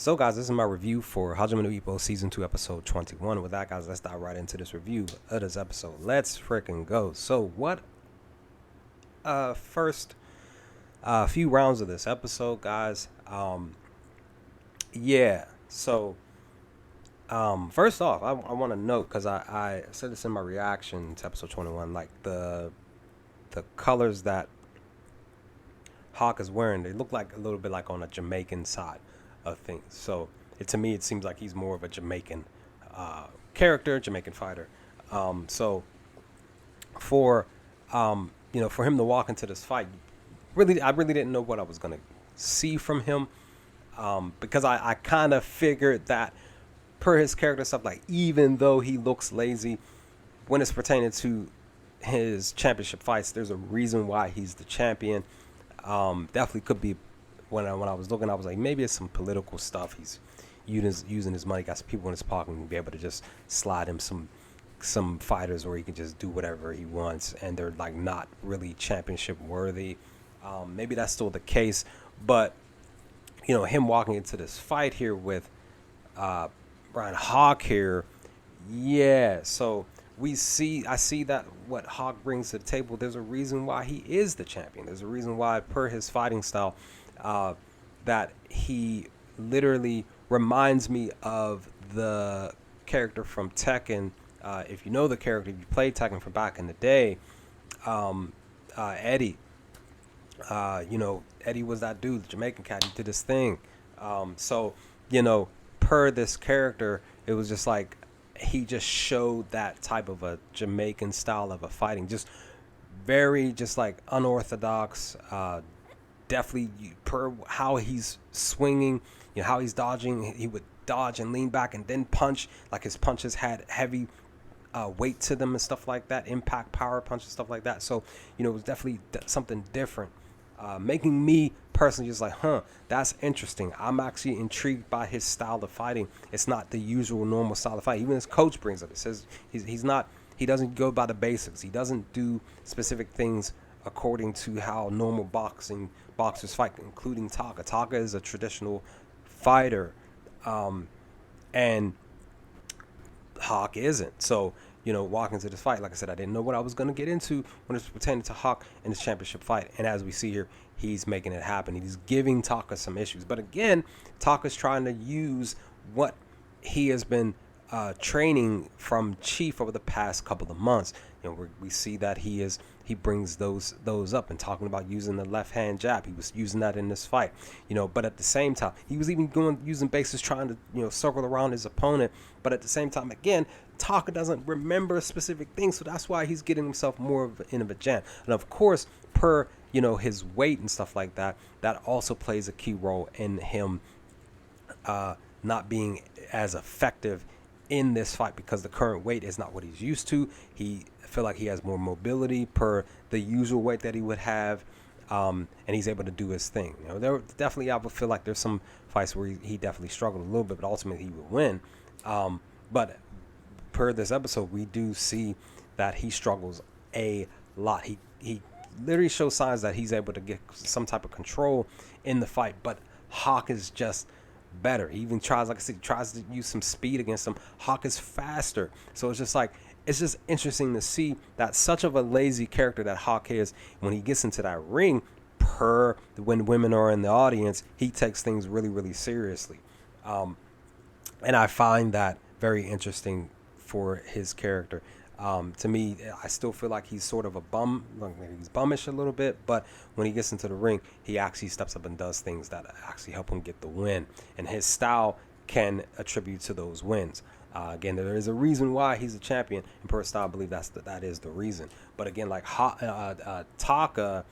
So, guys, this is my review for Hajime no Ippo Season 2, Episode 21. With that, guys, let's dive right into this review of this episode. Let's freaking go. So, first few rounds of this episode, guys. First off, I want to note, because I said this in my reaction to Episode 21, like, the colors that Hawk is wearing, they look like a little bit like on a Jamaican side of things. So to me, it seems like he's more of a Jamaican character, Jamaican fighter. So for for him to walk into this fight, I really didn't know what I was gonna see from him, because I kind of figured that per his character stuff, like, even though he looks lazy when it's pertaining to his championship fights, there's a reason why he's the champion. Definitely could be. When I was looking, I was like, maybe it's some political stuff. He's using his money, got some people in his pocket, and be able to just slide him some fighters, or he can just do whatever he wants, and they're like not really championship worthy. Maybe that's still the case, but him walking into this fight here with Brian Hawk here, yeah. So I see that what Hawk brings to the table, there's a reason why he is the champion. There's a reason why, per his fighting style, that he literally reminds me of the character from Tekken. If you know the character, if you played Tekken from back in the day, Eddie. Eddie was that dude, the Jamaican cat. He did his thing. Per this character, it was just like he just showed that type of a Jamaican style of a fighting, just very just like unorthodox. Definitely per how he's swinging, how he's dodging. He would dodge and lean back and then punch. Like, his punches had heavy weight to them and stuff like that. Impact power punch and stuff like that. So, it was definitely something different. Making me personally just like, that's interesting. I'm actually intrigued by his style of fighting. It's not the usual normal style of fight. Even his coach brings up, it says he doesn't go by the basics. He doesn't do specific things according to how normal boxers fight, including Taka. Taka is a traditional fighter, and Hawk isn't. So, walking into this fight, like I said, I didn't know what I was going to get into when it's pertaining to Hawk in this championship fight. And as we see here, he's making it happen. He's giving Taka some issues. But again, Taka's trying to use what he has been training from Chief over the past couple of months. We see that he brings those up, and talking about using the left hand jab. He was using that in this fight, but at the same time, he was even using bases, trying to circle around his opponent. But at the same time, again, Taka doesn't remember specific things, so that's why he's getting himself more in a jam. And of course, per his weight and stuff like that, that also plays a key role in him not being as effective in this fight, because the current weight is not what he's used to. I feel like he has more mobility per the usual weight that he would have, and he's able to do his thing. There definitely, I would feel like there's some fights where he definitely struggled a little bit, but ultimately he would win. But per this episode, we do see that he struggles a lot. He literally shows signs that he's able to get some type of control in the fight, but Hawk is just better. He even tries to use some speed against him. Hawk is faster. So it's just interesting to see that such of a lazy character that Hawk is, when he gets into that ring, when women are in the audience, he takes things really, really seriously. And I find that very interesting for his character. To me, I still feel like he's sort of a bum. Like, maybe he's bummish a little bit, but when he gets into the ring, he actually steps up and does things that actually help him get the win. And his style can attribute to those wins. Again, there is a reason why he's a champion, and per style, I believe that is the reason. But again, like Taka,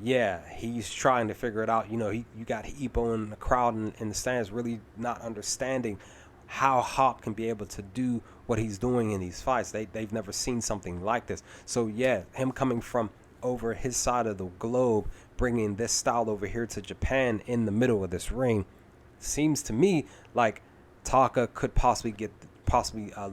yeah, he's trying to figure it out. You got Ippo in the crowd and in the stands really not understanding how Hawk can be able to do what he's doing in these fights. They've never seen something like this. So yeah, him coming from over his side of the globe, bringing this style over here to Japan in the middle of this ring, seems to me like Taka could possibly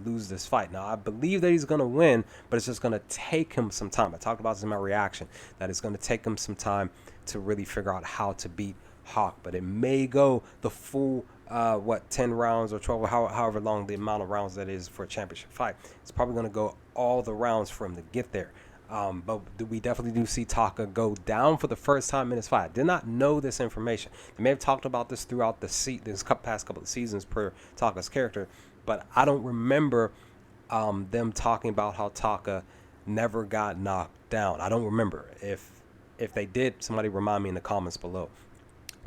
lose this fight. Now, I believe that he's going to win, but it's just going to take him some time. I talked about this in my reaction, that it's going to take him some time to really figure out how to beat Hawk, but it may go the full what, 10 rounds or 12, or however long the amount of rounds that is for a championship fight. It's probably going to go all the rounds for him to get there. But we definitely do see Taka go down for the first time in his fight. I did not know this information. They may have talked about this throughout this past couple of seasons per Taka's character, but I don't remember them talking about how Taka never got knocked down. I don't remember. If they did, somebody remind me in the comments below.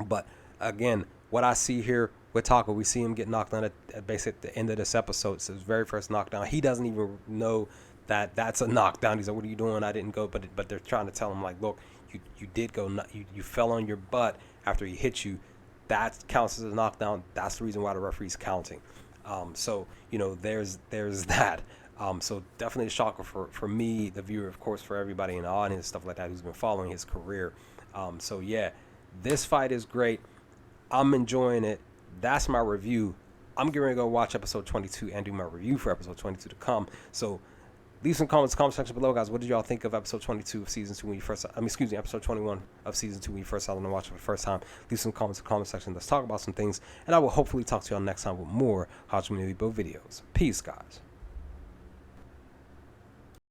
But again, what I see here with Taka, we see him get knocked down at basically the end of this episode. It's his very first knockdown. He doesn't even know that that's a knockdown. He's like, what are you doing? I didn't go. But they're trying to tell him, like, look, you did go. You fell on your butt after he hit you. That counts as a knockdown. That's the reason why the referee's counting. So, there's that. So definitely a shocker for me, the viewer, of course, for everybody in the audience, stuff like that, who's been following his career. So yeah, this fight is great. I'm enjoying it. That's my review. I'm getting ready to go watch episode 22 and do my review for episode 22 to come. So leave some comments in the comment section below, guys. What did y'all think of episode 22 of season 2 when you first, episode 21 of season 2 when you first saw them and watched it for the first time? Leave some comments in the comment section. Let's talk about some things, and I will hopefully talk to y'all next time with more Hajime no Ippo videos. Peace, guys.